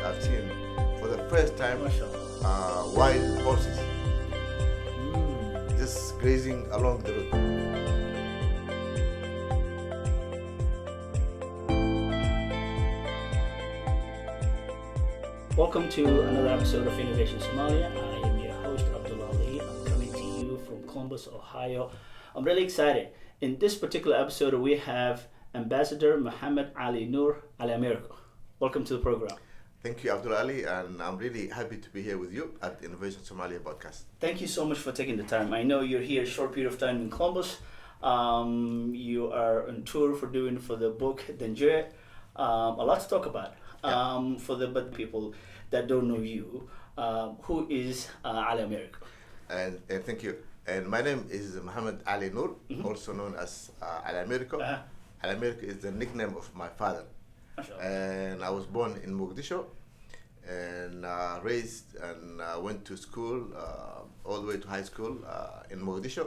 I've seen for the first time MashaAllah. wild horses just grazing along the road. Welcome to another episode of Innovation Somalia. I am your host, Abdullah Ali. I'm coming to you from Columbus, Ohio. I'm really excited. In this particular episode, we have Ambassador Mohamed Ali Nur, Americo. Welcome to the program. Thank you, Abdullah Ali, and I'm really happy to be here with you at the Innovation Somalia Podcast. Thank you so much for taking the time. I know you're here a short period of time in Columbus. You are on tour for the book 𝐷𝐿𝐒. A lot to talk about. For the people that don't know you, who is Americo? And thank you. And my name is Mohamed Ali Nur, also known as Americo. Americo is the nickname of my father. And I was born in Mogadishu and raised and went to school all the way to high school in Mogadishu.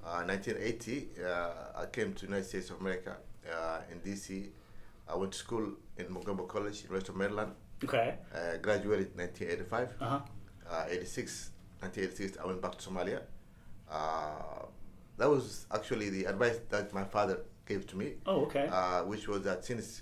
1980, I came to the United States of America in DC. I went to school in Montgomery College, University of Maryland. Okay. Graduated in 1985. 1986, I went back to Somalia. That was actually the advice that my father gave to me. Oh, okay. Which was that since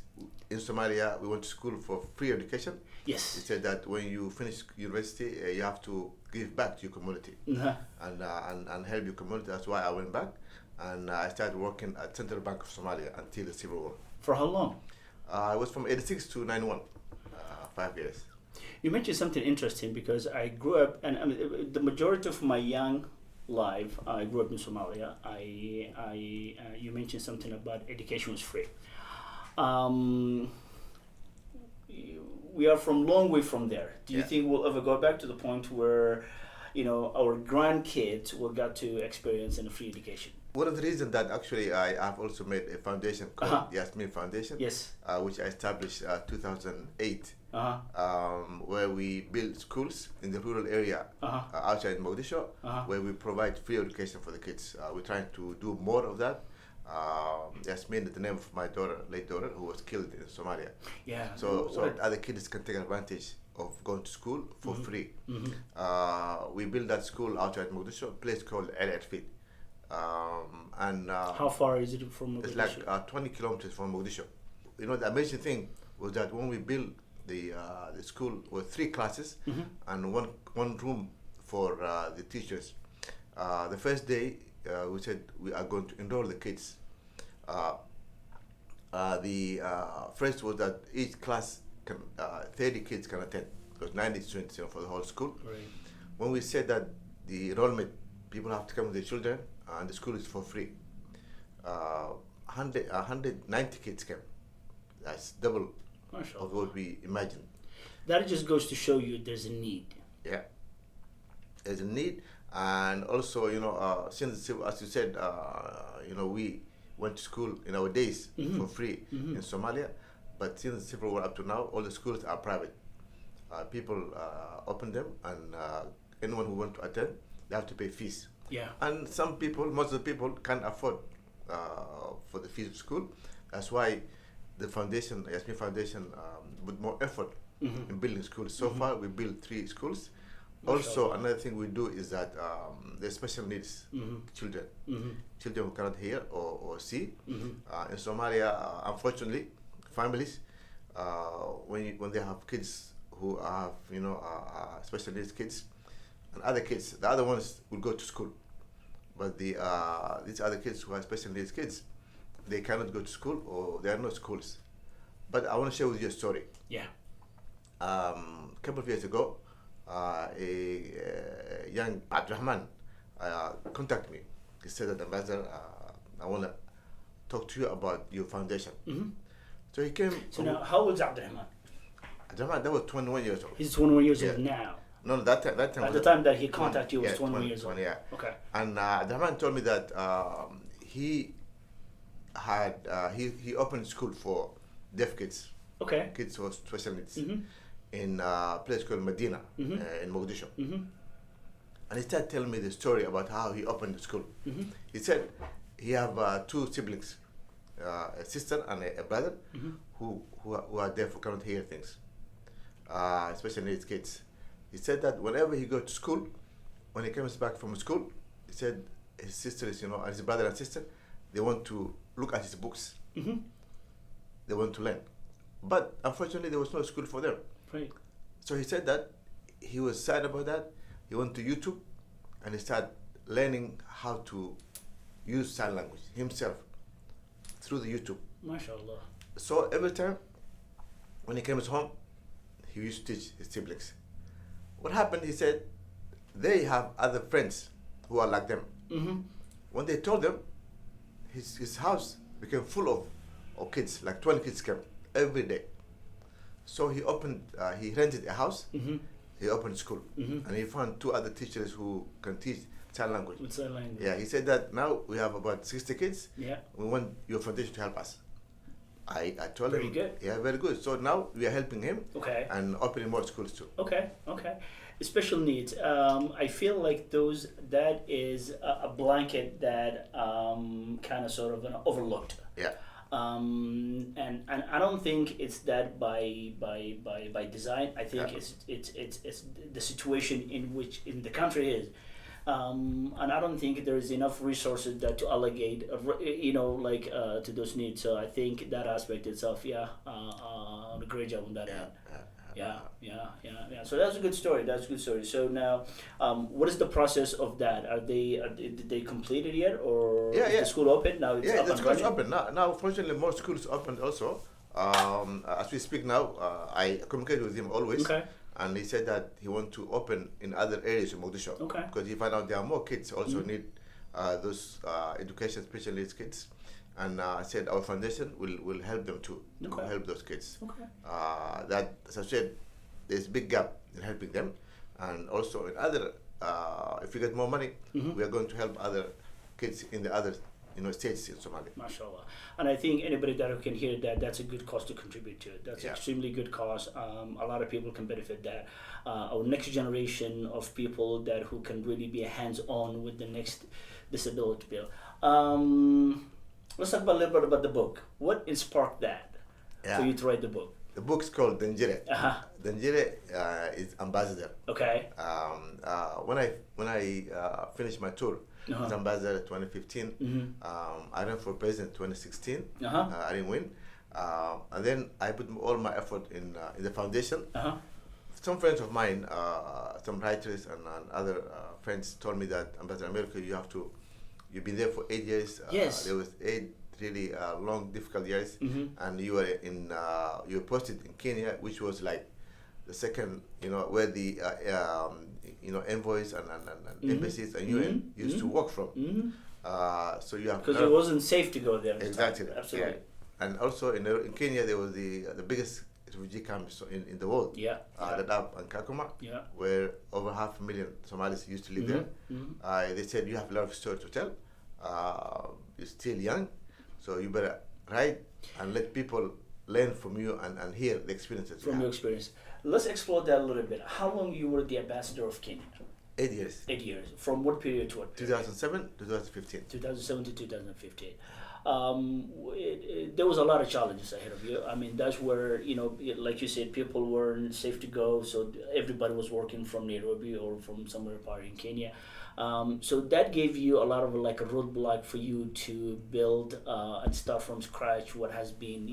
in Somalia we went to school for free education. Yes. He said that when you finish university, you have to give back to your community and help your community. That's why I went back and I started working at Central Bank of Somalia until the Civil War. For how long? I was from 86 to 91, 5 years. You mentioned something interesting because I grew up, and I mean, the majority of my young life, I grew up in Somalia. You mentioned something about education was free. We are from long way from there. Do you think we'll ever go back to the point where, our grandkids will get to experience in a free education? One of the reasons that actually I have also made a foundation called the Yasmin Foundation, which I established 2008, where we build schools in the rural area outside Mogadishu, where we provide free education for the kids. We're trying to do more of that. Yasmin is the name of my daughter, late daughter, who was killed in Somalia. Yeah. So other kids can take advantage of going to school for free. We built that school outside Mogadishu, a place called 𝐿 and how far is it from Mogadishu? It's like 20 kilometers from Mogadishu. The amazing thing was that when we built the school with 3 classes and one room for the teachers. The first day we said we are going to enroll the kids. The first was that each class can 30 kids can attend because 90 students for the whole school. Right. When we said that the enrollment, people have to come with their children and the school is for free. 190 kids came. That's double of what we imagined. That just goes to show you there's a need. Yeah, there's a need, and also since as you said, we went to school in our days for free in Somalia, but since the Civil War up to now, all the schools are private. People open them, and anyone who wants to attend, they have to pay fees. Yeah. And most of the people can't afford for the fees of school. That's why the foundation, Yasmin Foundation, put more effort in building schools. So far, we built 3 schools. Also, another thing we do is that there's special needs children, children who cannot hear or see. In Somalia, unfortunately, families, when they have kids who have special needs kids, and other kids, the other ones will go to school, but these other kids who are special needs kids, they cannot go to school or there are no schools. But I want to share with you a story. Yeah. A couple of years ago, a young Abdurrahman contacted me. He said that, Ambassador, I want to talk to you about your foundation. So he came. So now, how old is Abdurrahman? Abdurrahman, that was 21 years old. He's 21 years old now. No, that time. At the time that he contacted you was 21 years old. Yeah. Okay. And Abdurrahman told me that he opened school for deaf kids. Okay. Kids with special needs in a place called Medina in Mogadishu. And he started telling me the story about how he opened the school. He said he have 2 siblings, a sister and a brother who are deaf, who cannot hear things. special needs kids. He said that whenever he goes to school, when he comes back from school, he said his sisters, and his brother and sister, they want to look at his books. Mm-hmm. They want to learn. But unfortunately, there was no school for them. Right. So he said that he was sad about that. He went to YouTube and he started learning how to use sign language himself through the YouTube. MashaAllah. So every time when he comes home, he used to teach his siblings. What happened, he said, they have other friends who are like them. Mm-hmm. When they told them, his house became full of kids, like 20 kids came every day. So he rented a house, Mm-hmm. he opened school, Mm-hmm. and he found 2 other teachers who can teach sign language. With sign language. Yeah, he said that now we have about 60 kids. Yeah. We want your foundation to help us. I told Very him. good. Yeah, very good. So now we are helping him. Okay. And opening more schools too. Okay. Special needs. I feel like that is a blanket that kind of sort of overlooked. Yeah. And I don't think it's that by design. I think Yeah. it's the situation in the country is. And I don't think there is enough resources that to allocate, to those needs. So I think that aspect itself, a great job on that end. Yeah. So that's a good story. So now, what is the process of that? Did they complete it yet, or is the school open now? It's up the and school's running? open now. Fortunately, more schools opened also. As we speak now, I communicate with him always. Okay. And he said that he wants to open in other areas in Mogadishu. Okay. Because he found out there are more kids also need those education special needs kids. And I said our foundation will help them too, to help those kids. Okay. That, as I said, there's a big gap in helping them. And also in other, if we get more money, we are going to help other kids in the other states in Somalia. MashaAllah. And I think anybody that can hear that's a good cause to contribute to. That's extremely good cause. A lot of people can benefit that. Our next generation of people who can really be hands-on with the next disability bill. Let's talk a little bit about the book. What inspired that for you to write the book? The book's called 𝐷𝐿𝐵𝐿. 𝐷𝐿𝐵𝐿 is ambassador. Okay. When I finished my tour, as ambassador 2015, I ran for president 2016. I didn't win, and then I put all my effort in the foundation. Some friends of mine, some writers and other friends told me that Ambassador Americo, you've been there for 8 years. Yes. There was 8 really long, difficult years, and you were posted in Kenya, which was like the second, where the envoys and embassies and UN used to work from. So you have, because it wasn't safe to go there. Exactly. Absolutely. Yeah. And also in Kenya there was the biggest refugee camps in the world. Dadaab and Kakuma, where over 500,000 Somalis used to live there. They said you have a lot of stories to tell. You're still young, so you better write and let people learn from you and hear the experiences. From your experience. Let's explore that a little bit. How long you were the ambassador of Kenya? 8 years. 8 years. From what period to what period? 2007 to 2015. 2007 to 2015. There was a lot of challenges ahead of you. I mean, that's where, like you said, people weren't safe to go, so everybody was working from Nairobi or from somewhere part in Kenya. So that gave you a lot of like a roadblock for you to build and start from scratch what has been,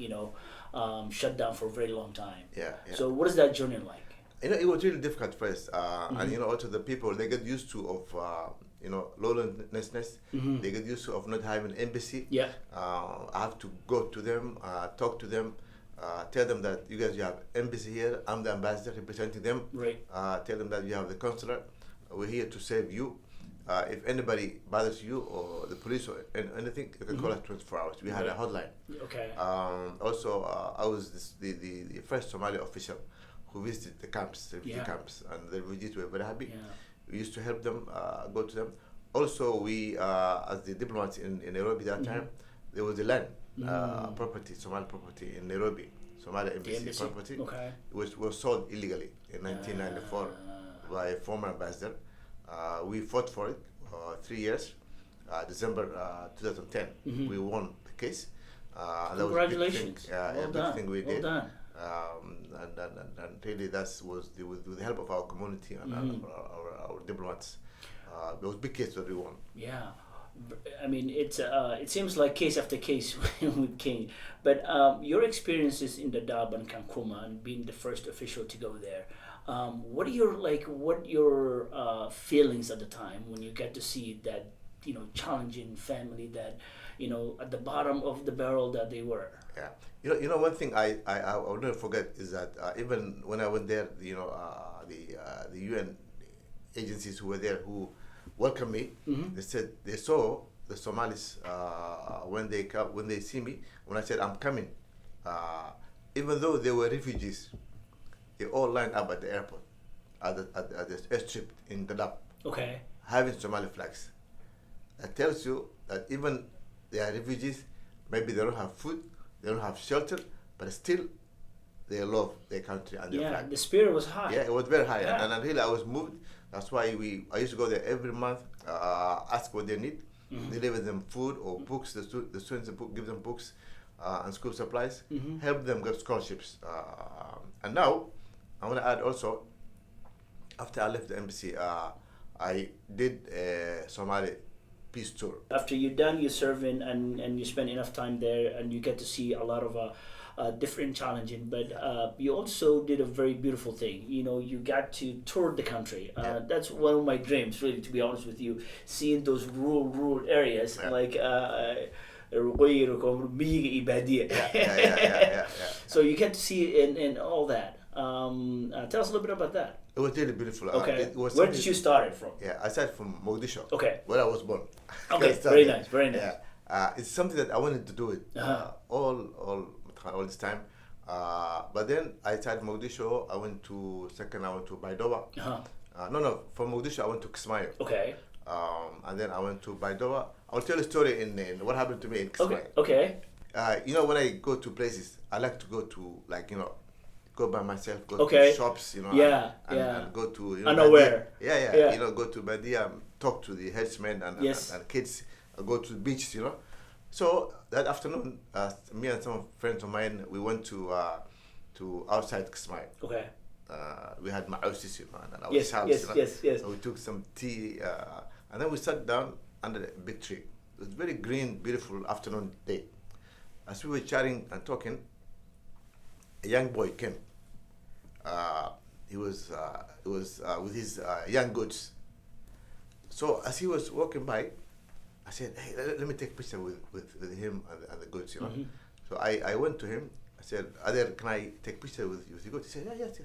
shut down for a very long time. Yeah. So what is that journey like? It was really difficult first, and also the people, they get used to of lawlessness. They get used to of not having embassy. I have to go to them, talk to them, tell them that you have embassy here. I'm the ambassador representing them. Right. Tell them that you have the consular. We're here to save you. If anybody bothers you or the police or anything, you can call us 24 hours. We had a hotline. Okay. Also, I was the first Somali official who visited the camps, refugee camps, and the refugees were very happy. We used to help them, go to them. Also, we, as the diplomats in Nairobi that time, there was a land, property, Somali property in Nairobi, Somali embassy property, which was sold illegally in 1994 by a former ambassador. We fought for it 3 years. December 2010, we won the case. Congratulations. That was a big thing we did. Well done. And really that was with the help of our community and our diplomats. There was big case that we won. Yeah. I mean, it seems like case after case with King, but your experiences in Dadaab and Kankuma and being the first official to go there, what are your feelings at the time when you get to see that, challenging family that, at the bottom of the barrel that they were? Yeah, one thing I will never forget is that even when I went there, the UN agencies who were there who welcomed me. They said they saw the Somalis when they see me. When I said I'm coming, even though they were refugees, they all lined up at the airport, at the airstrip in Dadaab. Okay. Having Somali flags. That tells you that even they are refugees. Maybe they don't have food, they don't have shelter, but still they love their country and their flag. The spirit was high. Yeah, it was very high, and really I was moved. That's why I used to go there every month, ask what they need, deliver them food or books. The students give them books and school supplies, help them get scholarships. And now, I want to add also, after I left the embassy, I did a Somali peace tour. After you're done your serving and you spend enough time there and you get to see a lot of different challenging, but you also did a very beautiful thing. You got to tour the country. That's one of my dreams, really, to be honest with you, seeing those rural areas like So you get to see it in all that. Tell us a little bit about that. It was really beautiful. Okay. Where did you start it from? Yeah, I started from Mogadishu. Okay. Where I was born. Okay, very nice, very nice. Yeah. It's something that I wanted to do it all this time. But then I started Mogadishu. I went to Baidoa. From Mogadishu I went to Kismayo. Okay. And then I went to Baidoa. I'll tell a story in what happened to me in Kismayo. Okay. When I go to places, I like to go to go by myself, go to shops, and go to unaware. Go to Badia, talk to the headsmen and kids, go to the beach, So that afternoon, me and some friends of mine, we went to outside Kismayo. Okay. We had ma'osis, and our yes. So we took some tea, and then we sat down under a big tree. It was a very green, beautiful afternoon day. As we were chatting and talking, a young boy came. He was with his young goats. So as he was walking by, I said, "Hey, let me take a picture with him and the goats." So I went to him. I said, "Adel, can I take a picture with the goats?" He said, "Yeah, yes."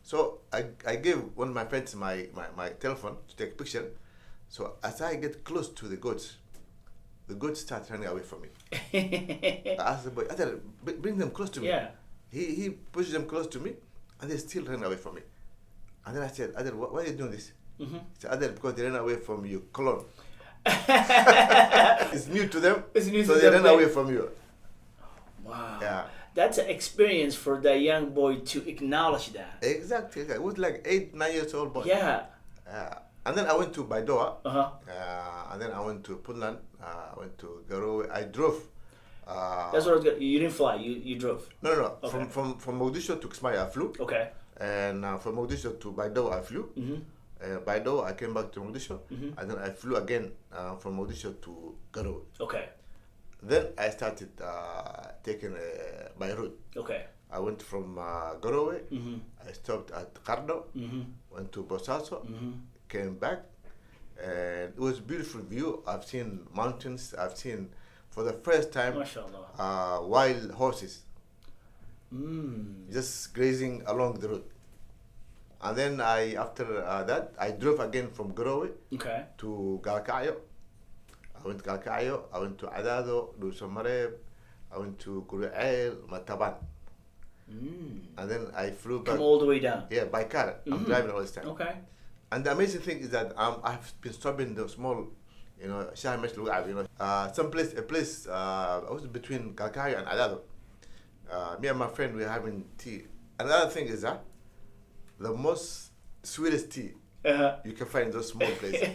So I gave one of my friends my telephone to take a picture. So as I get close to the goats start running away from me. I asked the boy, "Adel, bring them close to me." Yeah. He pushed them close to me, and they still ran away from me. And then I said, "Adel, why are you doing this?" He said, "Adel, because they ran away from you, clone." It's new to them, so they ran away from you. Wow. Yeah. That's an experience for the young boy to acknowledge that. Exactly. It was like 8-9 years old boy. Yeah. And then I went to Baidoa. Uh-huh. And then I went to Puntland. I went to Garowe. I drove. That's what I was gonna, you didn't fly. You drove. No. Okay. From Mogadishu to Kismayo, I flew. Okay. And from Mogadishu to Baidoa, I flew. Baidoa, I came back to Mogadishu. And then I flew again from Mogadishu to Garowe. Okay. Then I started taking by road. Okay. I went from Garowe. I stopped at Kardo. Went to Bosaso. Came back. And it was a beautiful view. I've seen mountains. I've seen, for the first time, wild horses just grazing along the road. And then after that, I drove again from Garowe to 𝐷𝐿𝐶𝐿. I went to 𝐷𝐿𝐶𝐿. I went to Adado, Lusomareb. I went to Kuru'el, Mataban. And then I flew back. Come all the way down. Yeah, by car. I'm driving all this time. Okay. And the amazing thing is that I've been stopping the small, a place, I was between 𝐷𝐿𝐶𝐿 and Adado. Me and my friend, we were having tea. Another thing is that the most sweetest tea you can find in those small places.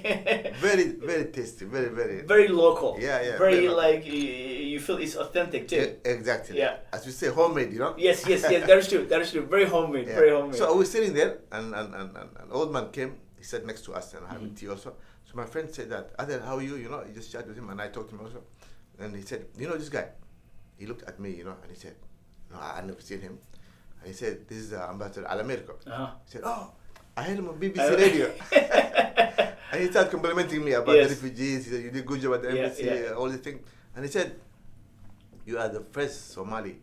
Very, very tasty. Very, very. Very local. Yeah. Very like you feel it's authentic too. Exactly. Yeah. As we say, homemade, Yes. That is true. Very homemade. Yeah. Very homemade. So I was sitting there, and an old man came. He sat next to us and having tea also. So my friend said that, Adel, how are you? He just chatted with him, and I talked to him also. And he said, this guy? He looked at me, and he said, no, I never seen him. And he said, this is Ambassador Americo. Uh-huh. He said, oh, I heard him on BBC Radio. And he started complimenting me about the refugees. He said, you did a good job at the embassy, all the things. And he said, you are the first Somali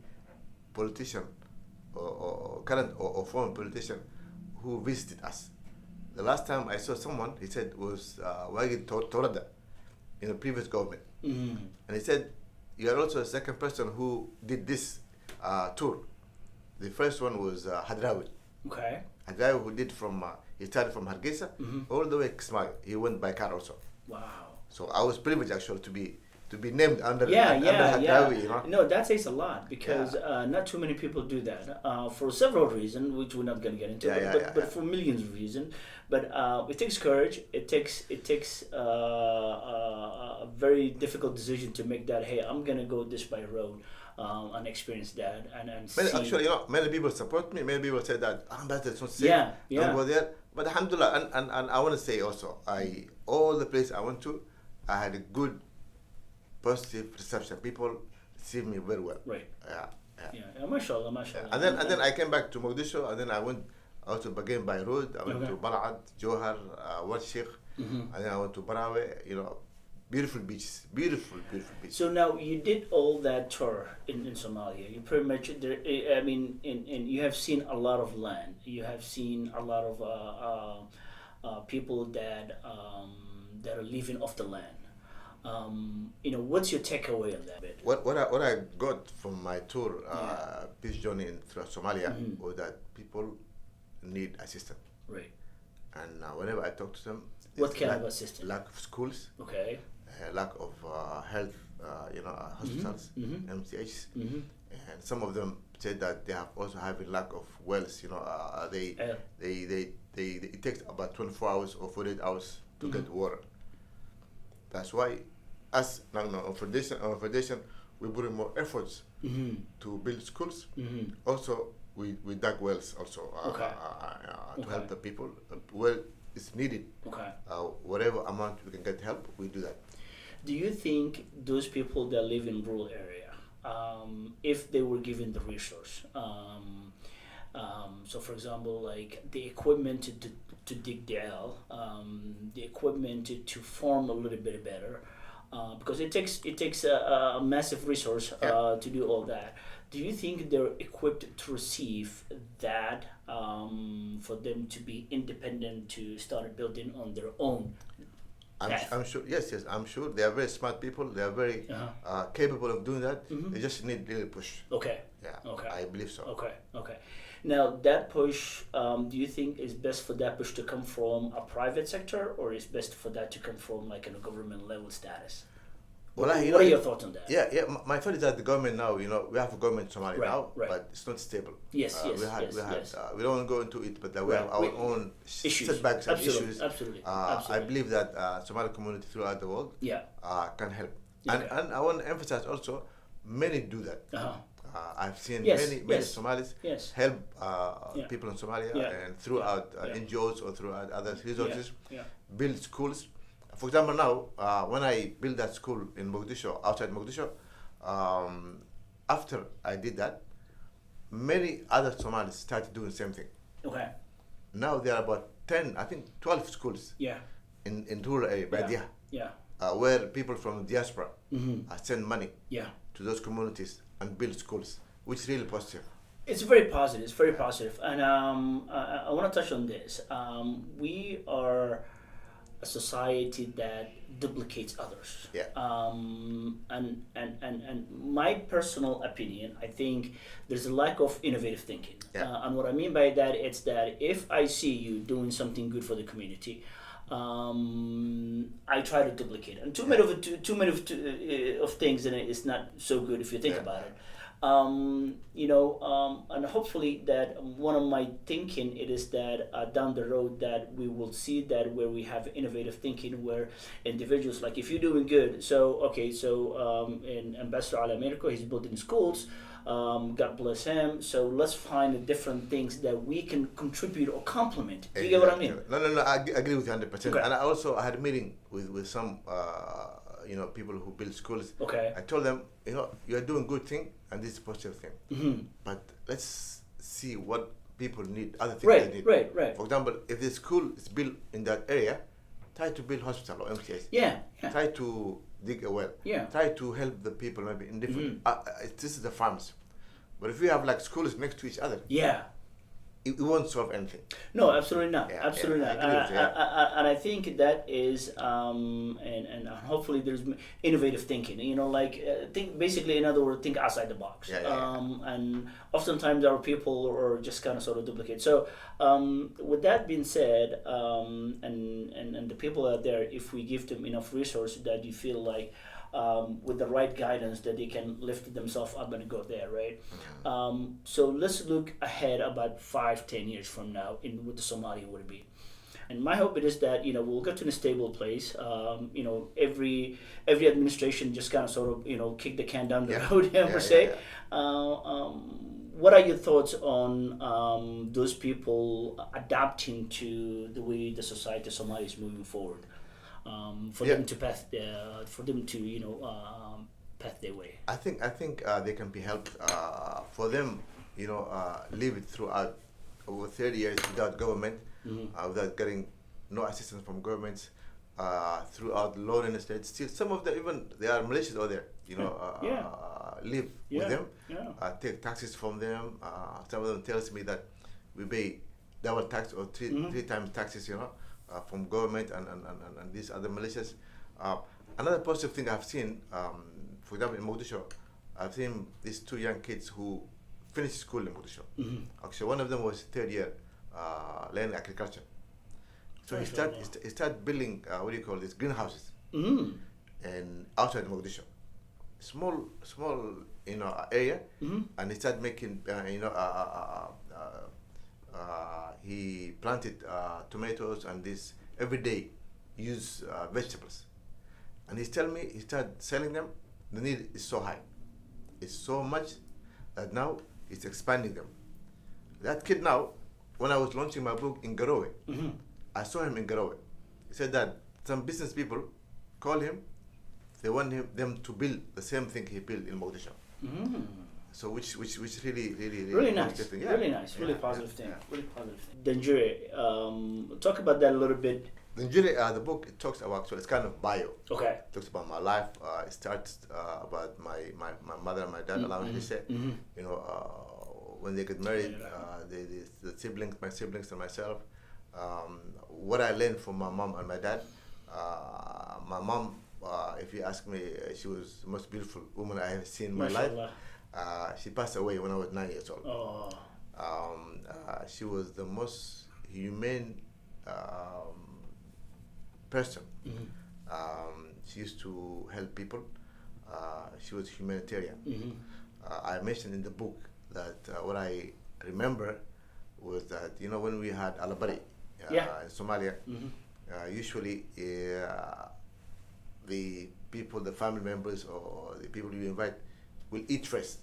politician or current or former politician who visited us. The last time I saw someone, he said, was Wagid Torada in the previous government. Mm-hmm. And he said, you are also the second person who did this tour. The first one was Hadrawi. Okay. Hadrawi, who did he started from Hargeisa all the way to Kismayo. He went by car also. Wow. So I was privileged actually to be named under Hadrawi. No, that says a lot because not too many people do that for several reasons, which we're not going to get into. But for millions of reasons. But it takes courage. It takes a very difficult decision to make that. Hey, I'm going to go this by road. And experience that and see. Actually, many people support me. Many people say that that's not safe. Don't go there. But alhamdulillah, and I want to say also, all the places I went to, I had a good, positive reception. People received me very well. Right. Yeah. Mashallah. And then I came back to Mogadishu, and then I went also again by road. I went to Balad, Johar, Wad Sheikh, and then I went to Barawe. Beautiful beaches, beautiful beaches. So now you did all that tour in Somalia. You pretty much, you have seen a lot of land. You have seen a lot of people that are living off the land. What's your takeaway on that bit? What I got from my tour, peace journey through Somalia, was that people need assistance. Right. And whenever I talk to them, what kind of assistance? Lack of schools. Okay. Lack of health, hospitals, MCHs, and some of them said that they have also having lack of wells. It takes about 24 hours or 48 hours to get water. That's why, us on foundation, we put in more efforts to build schools. Also, we dug wells also to help the people. Well, it's needed. Okay. Whatever amount we can get help, we do that. Do you think those people that live in rural area, if they were given the resource, so for example, like the equipment to dig the L, the equipment to farm a little bit better, because it takes a massive resource to do all that. Do you think they're equipped to receive that for them to be independent to start building on their own? I'm sure. Yes. I'm sure they are very smart people. They are very capable of doing that. They just need a little push. Okay. Yeah. Okay. I believe so. Okay. Now that push, do you think is best for that push to come from a private sector, or is best for that to come from like a government level status? Well, what are your thoughts on that? Yeah. My thought is that the government now, we have a government in Somalia now, but it's not stable. Yes. We don't want to go into it, but we have our own setbacks and issues. Absolutely. I believe that Somali community throughout the world can help. And I want to emphasize also, many do that. I've seen many Somalis help people in Somalia and throughout NGOs or throughout other resources, build schools. For example, now, when I built that school in Mogadishu, outside Mogadishu, after I did that, many other Somalis started doing the same thing. Okay. Now there are about 12 schools in rural area, where people from the diaspora send money to those communities and build schools, which is really positive. It's very positive. And I want to touch on this. We are a society that duplicates others. And my personal opinion, I think there's a lack of innovative thinking. And what I mean by that, it's that if I see you doing something good for the community, I try to duplicate it. And too many of things in it is not so good if you think about it. And hopefully that one of my thinking it is that down the road that we will see that where we have innovative thinking where individuals like if you're doing good, in Ambassador Americo he's building schools. God bless him. So let's find the different things that we can contribute or complement. Do you get what I mean? No. I agree with you 100%. Okay. And I had a meeting with some people who build schools. Okay. I told them, you are doing good thing and this is a positive thing. Mm-hmm. But let's see what people need, other things they need. Right. For example, if the school is built in that area, try to build hospital or MCS. Yeah. Try to dig a well. Yeah. Try to help the people maybe in different. This is the farms, but if we have like schools next to each other, it won't solve anything. No, absolutely not. Absolutely not. I agree with you, and I think that is, and hopefully there's innovative thinking. Think basically, in other words, think outside the box. And oftentimes our people are just kind of sort of duplicate. So, with that being said, and the people out there, if we give them enough resources that you feel like. With the right guidance that they can lift themselves up and go there, right? So let's look ahead about 5-10 years from now in what the Somalia would be. And my hope it is that we'll get to a stable place. Every administration just kind of sort of kick the can down the road per se. What are your thoughts on those people adapting to the way the society of Somalia is moving forward? For them to path their way. I think they can be helped. For them, live it throughout over 30 years without government, without getting no assistance from governments, throughout loneliness. Still, some of them even they are militias out there. Live with them, take taxes from them. Some of them tells me that we pay double tax or three times taxes. From government and these other militias. Another positive thing I've seen, for example, in Mogadishu, I've seen these 2 young kids who finished school in Mogadishu. Actually, one of them was 3rd year, learning agriculture. So he started building, greenhouses, and outside Mogadishu. Small, area, and he started making, he planted tomatoes and this every day use vegetables, and he's telling me he started selling them. The need is so high, it's so much that now it's expanding them. That kid now, when I was launching my book in Garowe, I saw him in Garowe. He said that some business people call him, they want them to build the same thing he built in Mogadishu. So which really nice, thing. Really positive thing. Really positive thing. Danjure, talk about that a little bit. Danjure, the book it talks about, so it's kind of bio. Okay. It talks about my life. It starts about my mother and my dad, allowing me to say, when they get married, the siblings, my siblings and myself, what I learned from my mom and my dad. My mom, if you ask me, she was the most beautiful woman I have seen in my life. She passed away when I was 9 years old. She was the most humane person. She used to help people. She was humanitarian. I mentioned in the book that what I remember was that when we had Alabari in Somalia, usually the people, the family members or the people you invite will eat first.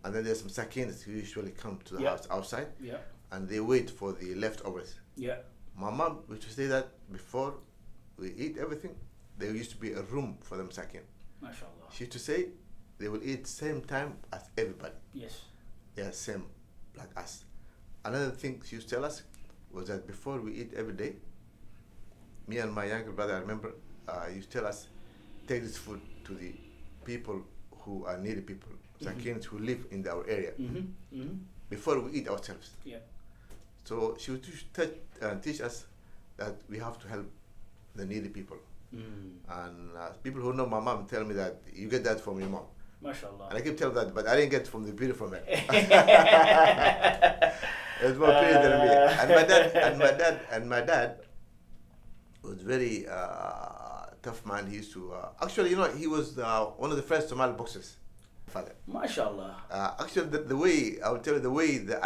And then there's some sakins who usually come to the house outside. And they wait for the leftovers. My mom used to say that before we eat everything, there used to be a room for them sakin. MashaAllah. She used to say they will eat same time as everybody. Yes. They are same like us. Another thing she used to tell us was that before we eat every day, me and my younger brother, I remember, used to tell us, take this food to the people who are needy people, Sakins who live in our area, before we eat ourselves. So she would teach us that we have to help the needy people. And people who know my mom tell me that you get that from your mom. MashaAllah. And I keep telling that, but I didn't get it from the beautiful man. It was more pretty than me. And my dad was very tough man. He used to actually, he was one of the first Somali boxers. father. MashaAllah. Actually, the way I will tell you the way the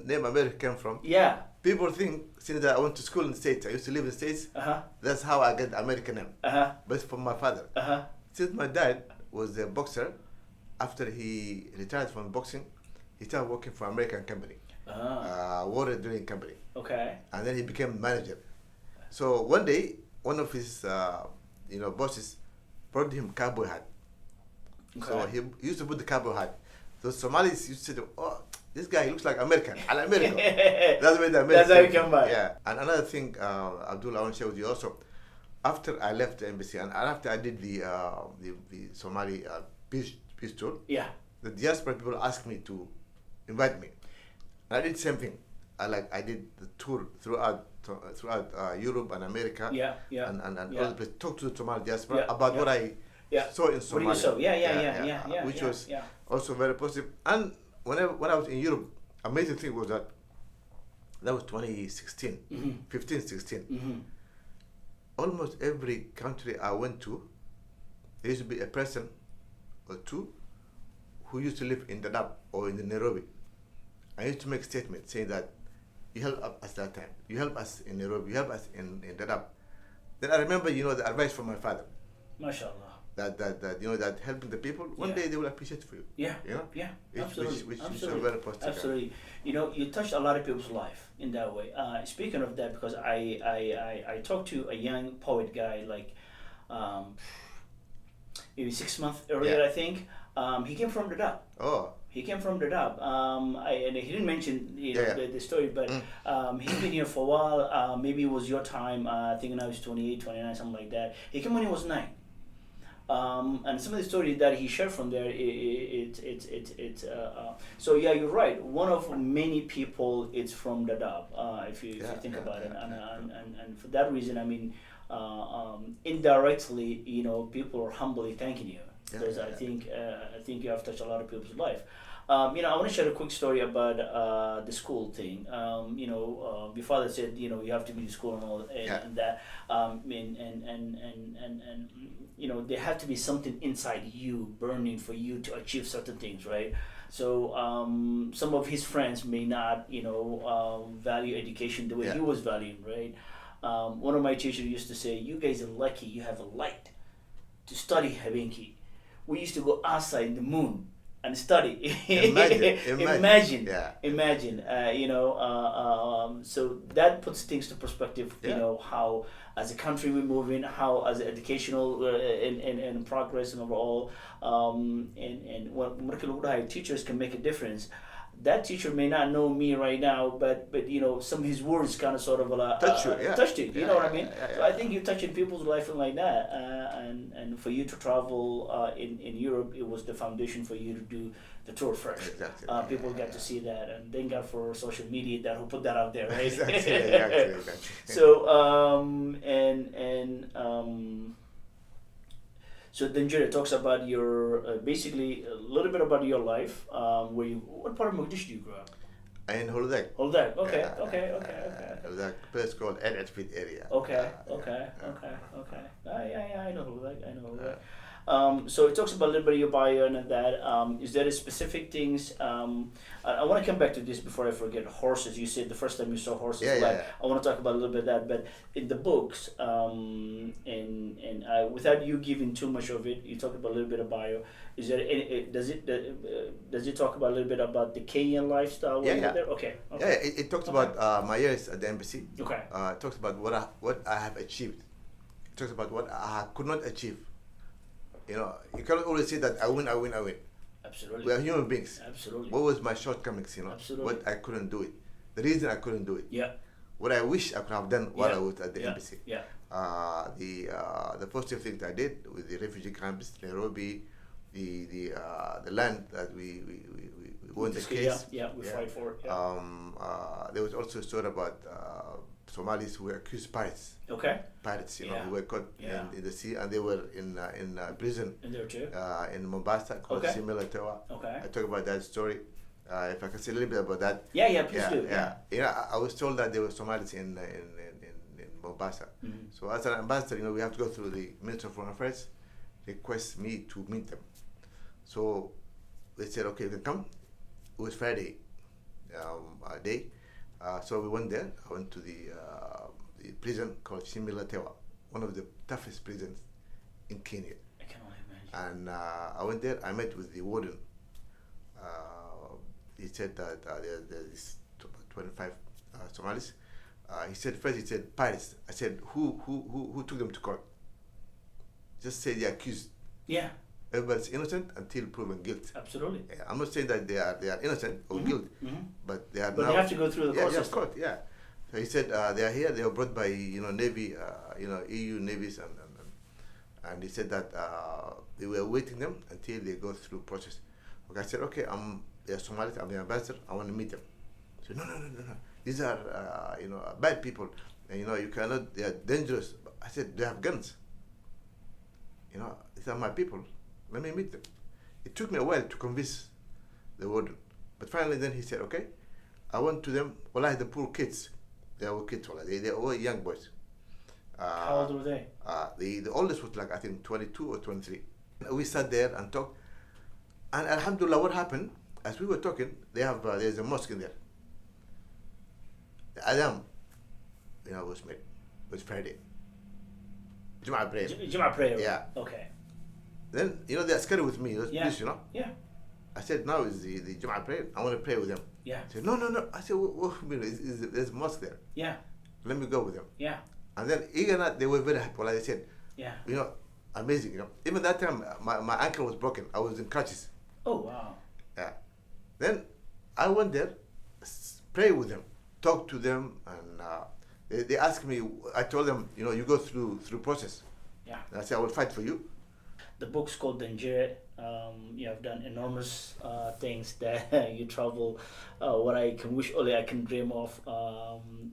name America came from. Yeah. People think since that I went to school in the States, I used to live in the States. That's how I get the American name. But it's from my father. Since my dad was a boxer, after he retired from boxing, he started working for American company, water drilling company. Okay. And then he became manager. So one day, one of his bosses brought him cowboy hat. Okay. So he used to put the cowboy hat. So Somalis used to say, "Oh, this guy looks like American, Americo." That's where the American. That's how he came by. Yeah. And another thing, Abdullah, I want to share with you also. After I left the embassy and after I did the Somali peace tour, the diaspora people asked me to invite me. And I did the same thing. I did the tour throughout Europe and America. And all the places. Talk to the Somali diaspora about what I saw in Somalia. What you saw? Which was also very positive. And when I was in Europe, amazing thing was that was 2016, 15, 16. Almost every country I went to, there used to be a person or two who used to live in Dadaab or in the Nairobi. I used to make statements saying that you help us that time, you help us in Nairobi, you help us in Dadaab. Then I remember, the advice from my father. MashaAllah. That helping the people, one day they will appreciate for you. Absolutely. Which is very positive. Absolutely. You touched a lot of people's life in that way. Speaking of that, because I talked to a young poet guy maybe 6 months earlier, I think. He came from Dadaab. Oh. He came from Dadaab. And he didn't mention the story, but he's been here for a while. Maybe it was your time. I think now he's 28, 29, something like that. He came when he was 9. And some of the stories that he shared from there, so you're right. One of many people, it's from Dadaab, if you think about it, and for that reason, I mean, indirectly, people are humbly thanking you. Because I think you have touched a lot of people's life. I want to share a quick story about the school thing. Your father said, you have to be in school and all and that. And there had to be something inside you burning for you to achieve certain things, right? So some of his friends may not, value education the way he was valuing, right? One of my teachers used to say, "You guys are lucky you have a light to study Habenki. We used to go outside in the moon and study." Imagine. So that puts things to perspective. How as a country we're moving, how as educational and progress and overall, and when teachers can make a difference. That teacher may not know me right now, but some of his words kind of sort of touched it. You know what I mean? So I think you're touching people's life and like that, and for you to travel in Europe, it was the foundation for you to do the tour first. Exactly. People got to see that, and thank God for social media that who put that out there, right? Exactly. So So then Jerry talks about your basically a little bit about your life. What part of Mogadishu do you grow up? In Holudak. Okay. Holudak, place called Edgefield area. Okay. I know Holudak. So it talks about a little bit of your bio and that. Is there a specific things? I want to come back to this before I forget. Horses. You said the first time you saw horses. I want to talk about a little bit of that. But in the books, without you giving too much of it, you talk about a little bit of bio. Is there any? Does it talk about a little bit about the Kenyan lifestyle? There? Okay. Yeah, it talks about my years at the embassy. Okay. It talks about what I have achieved. It talks about what I could not achieve. You cannot always say that I win. Absolutely. We are human beings. Absolutely. What was my shortcomings, Absolutely. What I couldn't do it. The reason I couldn't do it. Yeah. What I wish I could have done while I was at the embassy. Yeah. The positive things I did with the refugee camps, Nairobi, the land that we won the case. We fight for it. There was also a story about Somalis who were accused pirates. Okay. Pirates, who were caught in the sea, and they were in prison. In there too. In Mombasa, called Simila Tewa. Okay. I talk about that story. If I can say a little bit about that. Yeah, please do. Yeah. I was told that there were Somalis in Mombasa. Mm-hmm. So as an ambassador, we have to go through the Minister of Foreign Affairs, request me to meet them. So we said, okay, you can come. It was Friday day. So we went there. I went to the prison called Shimilatewa, one of the toughest prisons in Kenya. I can only imagine. And I went there. I met with the warden. He said that there's 25 Somalis. He said pirates. I said, who took them to court? Just say the accused. Yeah. Everybody's innocent until proven guilty. Absolutely. Yeah, I'm not saying that they are innocent or guilty, but they are But now. they have to go through the court Yeah, of system. course, yeah. So he said they are here. They were brought by Navy, EU navies, and he said that they were waiting them until they go through process. Okay, I said, okay, they're Somalis. I'm the ambassador. I want to meet them. He said, no. These are bad people, and you cannot. They are dangerous. I said, they have guns. These are my people. Let me meet them. It took me a while to convince the warden, but finally then he said, okay, I went to them. Wallahi, the poor kids, they were kids. Wallahi, they were young boys. How old were they? The oldest was like, I think 22 or 23. We sat there and talked, and alhamdulillah, what happened as we were talking, there's a mosque in there. The Adhan, was made. It was Friday. Jum'ah prayer. Jum'ah prayer. Yeah. Okay. Then they're scared with me. Those police, Yeah. I said, now is the Jum'ah prayer. I want to pray with them. Yeah. He said, no. I said, there's a mosque there. Yeah. Let me go with them. Yeah. And then they were very happy. Like I said, yeah. Amazing. Even that time, my ankle was broken. I was in crutches. Oh wow. Yeah. Then I went there, pray with them, talk to them, and they asked me. I told them, you go through process. Yeah. And I said, I will fight for you. The book's called 𝐷𝐿𝐷. You have done enormous things that you travel. What I can wish only I can dream of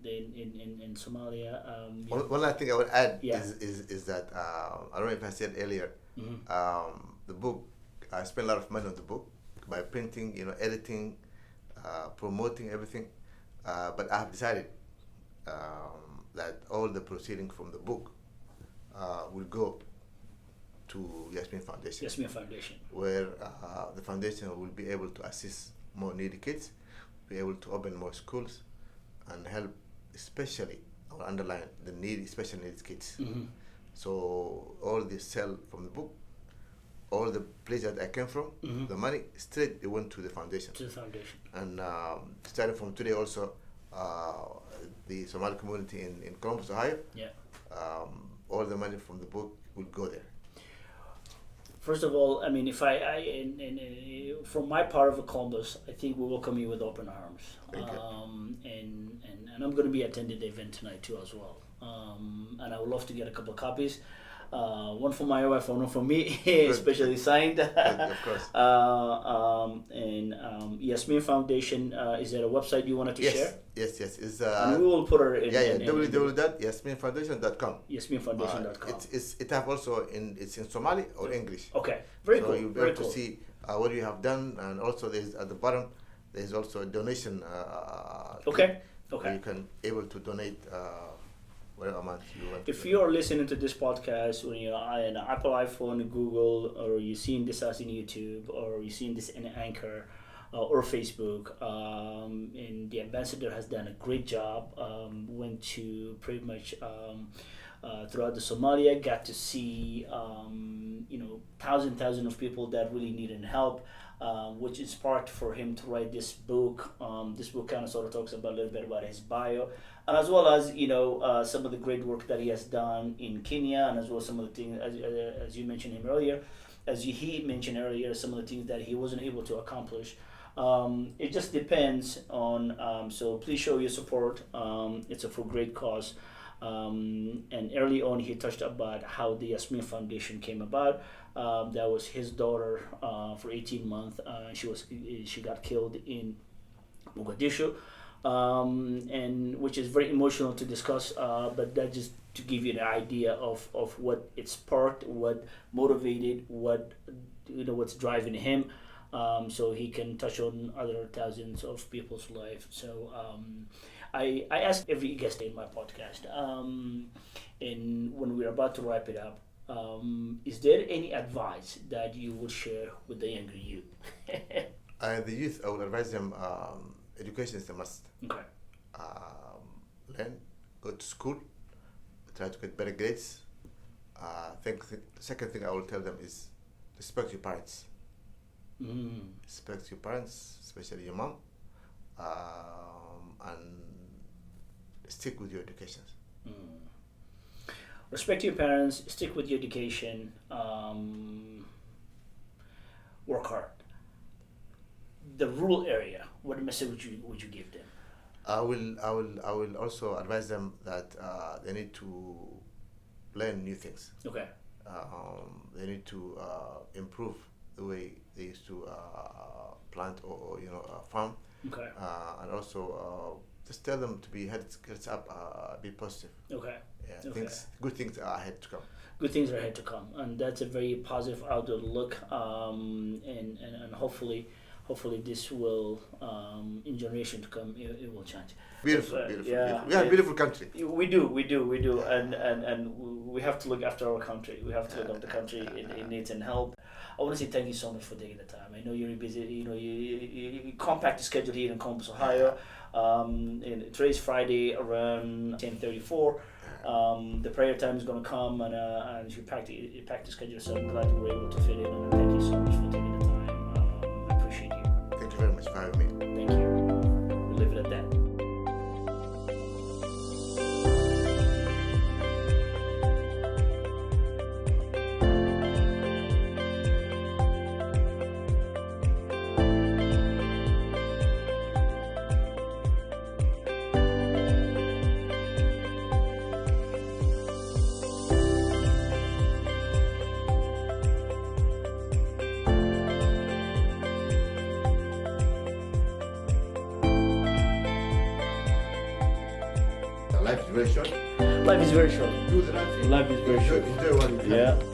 in Somalia. One last thing I would add Yeah. is that I don't know if I said earlier. The book, I spent a lot of money on the book by printing, editing, promoting everything. But I have decided that all the proceeding from the book will go to Yasmin Foundation. Yasmin Foundation. Where the foundation will be able to assist more needy kids, be able to open more schools, and help, especially, I will underline, the needy, special needs kids. So all the sell from the book, all the place that I came from, the money straight they went to the foundation. To the foundation. And starting from today also, the Somali community in Columbus, Ohio, all the money from the book will go there. First of all, I mean, if from my part of Columbus, I think we welcome you with open arms. Thank you. And I'm going to be attending the event tonight too as well. And I would love to get a couple of copies. One for my wife, one for me, especially signed. Of course. Yasmin Foundation, is there a website you wanted to share? Yes. It's and we will put her in. www.yasminfoundation.com. Yasminfoundation.com. It have also it's in Somali or English. Okay, very cool. So you'll be able to see what you have done, and also there's at the bottom there's also a donation. Okay. Where you can able to donate. Whatever amount you want. If you are listening to this podcast when you're on an Apple iPhone, Google, or you're seeing this as in YouTube, or you're seeing this in Anchor or Facebook, and the ambassador has done a great job. Went to pretty much throughout the Somalia, got to see thousands of people that really needed help. Which inspired for him to write this book. This book kind of sort of talks about a little bit about his bio, and as well as some of the great work that he has done in Kenya, and as well as some of the things as you mentioned him earlier, he mentioned earlier, some of the things that he wasn't able to accomplish. It just depends on. So please show your support. It's for great cause. And early on, he touched about how the Yasmin Foundation came about. That was his daughter for 18 months. She got killed in Mogadishu, and which is very emotional to discuss. But that just to give you an idea of what it sparked, what motivated, what's driving him. So he can touch on other thousands of people's lives. So I ask every guest in my podcast, and when we're about to wrap it up, Is there any advice that you would share with the younger youth? The youth, I would advise them, education is a must. Okay. Learn, go to school, try to get better grades. The second thing I will tell them is respect your parents. Respect your parents, especially your mom, and stick with your education. Respect your parents, stick with your education, work hard. The rural area, what message would you give them? I will also advise them that they need to learn new things. Okay. They need to improve the way they used to plant or farm. Okay. And also just tell them to be heads up, be positive. Okay. Yeah, Okay. Good things are ahead to come. Good things are ahead to come, and that's a very positive outlook. And hopefully this will, in generation to come, it will change. Beautiful. Yeah, We are a beautiful country. We do, and we have to look after our country. We have to look after the country. It needs and help. I want to say thank you so much for taking the time. I know you're busy. You compact the schedule here in Columbus, Ohio. And today's Friday around 10:34. The prayer time is going to come, and you packed the schedule. So I'm glad you were able to fit in. And thank you so much for taking the time. I appreciate you. Thank you very much for having me. Thank you. We'll leave it at that. Life is very short. Life is very short. Do the right thing. Life is very short. Enjoy what you have. Yeah.